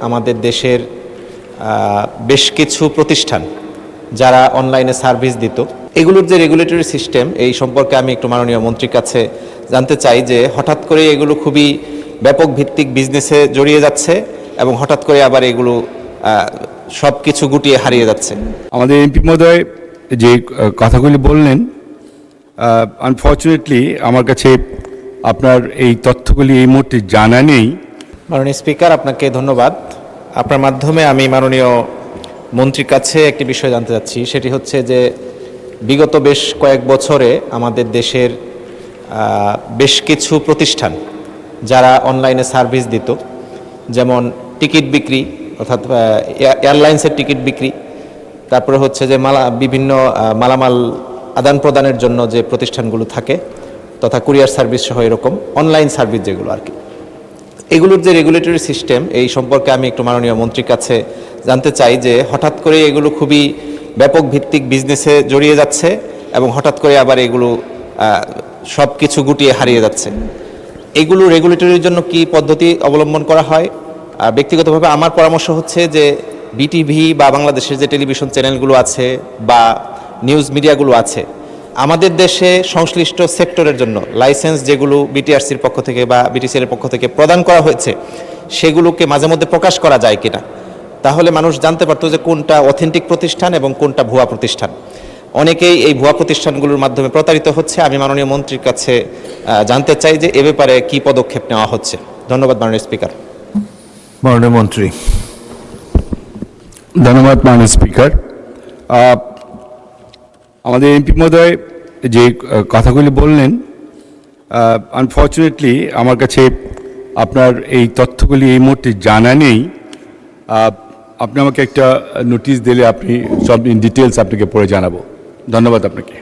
আমাদের দেশের বেশ কিছু প্রতিষ্ঠান যারা অনলাইনে সার্ভিস দিত, এগুলোর যে রেগুলেটরি সিস্টেম, এই সম্পর্কে আমি একটু মাননীয় মন্ত্রীর কাছে জানতে চাই যে হঠাৎ করে এগুলো খুবই ব্যাপক ভিত্তিক বিজনেসে জড়িয়ে যাচ্ছে এবং হঠাৎ করে আবার এগুলো সব কিছু গুটিয়ে হারিয়ে যাচ্ছে। আমাদের এমপি মহোদয় যে কথাগুলি বললেন, আনফর্চুনেটলি আমার কাছে আপনার এই তথ্যগুলি এই মুহূর্তে জানা নেই। মাননীয় স্পিকার, আপনাকে ধন্যবাদ। আপনার মাধ্যমে আমি মাননীয় মন্ত্রীর কাছে একটি বিষয় জানতে চাচ্ছি, সেটি হচ্ছে যে বিগত বেশ কয়েক বছরে আমাদের দেশের বেশ কিছু প্রতিষ্ঠান যারা অনলাইনে সার্ভিস দিত, যেমন টিকিট বিক্রি অর্থাৎ এয়ারলাইন্সের টিকিট বিক্রি, তারপরে হচ্ছে যে বিভিন্ন মালামাল আদান প্রদানের জন্য যে প্রতিষ্ঠানগুলো থাকে তথা কুরিয়ার সার্ভিস সহ এরকম অনলাইন সার্ভিস যেগুলো আর কি, এগুলোর যে রেগুলেটরি সিস্টেম, এই সম্পর্কে আমি একটু মাননীয় মন্ত্রীর কাছে জানতে চাই যে হঠাৎ করে এগুলো খুবই ব্যাপক ভিত্তিক বিজনেসে জড়িয়ে যাচ্ছে এবং হঠাৎ করে আবার এগুলো সব কিছু গুটিয়ে হারিয়ে যাচ্ছে। এগুলো রেগুলেটরির জন্য কি পদ্ধতি অবলম্বন করা হয়? ব্যক্তিগতভাবে আমার পরামর্শ হচ্ছে যে বিটিভি বা বাংলাদেশের যে টেলিভিশন চ্যানেলগুলো আছে বা নিউজ মিডিয়াগুলো আছে, আমাদের দেশে সংশ্লিষ্ট সেক্টরের জন্য লাইসেন্স যেগুলো বিটিআরসির পক্ষ থেকে বা বিটিসিএল পক্ষ থেকে প্রদান করা হয়েছে, সেগুলোকে মাঝে মধ্যে প্রকাশ করা যায় কিনা, তাহলে মানুষ জানতে পারতো যে কোনটা অথেন্টিক প্রতিষ্ঠান এবং কোনটা ভুয়া প্রতিষ্ঠান। অনেকেই এই ভুয়া প্রতিষ্ঠানগুলোর মাধ্যমে প্রতারিত হচ্ছে। আমি মাননীয় মন্ত্রীর কাছে জানতে চাই যে এ ব্যাপারে কী পদক্ষেপ নেওয়া হচ্ছে। ধন্যবাদ মাননীয় স্পিকার। মাননীয় মন্ত্রী। ধন্যবাদ মাননীয় স্পিকার। আমাদের এমপি মহোদয় যে কথাগুলি বললেন, আনফর্চুনেটলি আমার কাছে আপনার এই তথ্যগুলি এই মুহূর্তে জানা নেই। আপনি আমাকে একটা নোটিশ দিলে আপনি সব ইন ডিটেলস আপনাকে পড়ে জানাবো। ধন্যবাদ আপনাকে।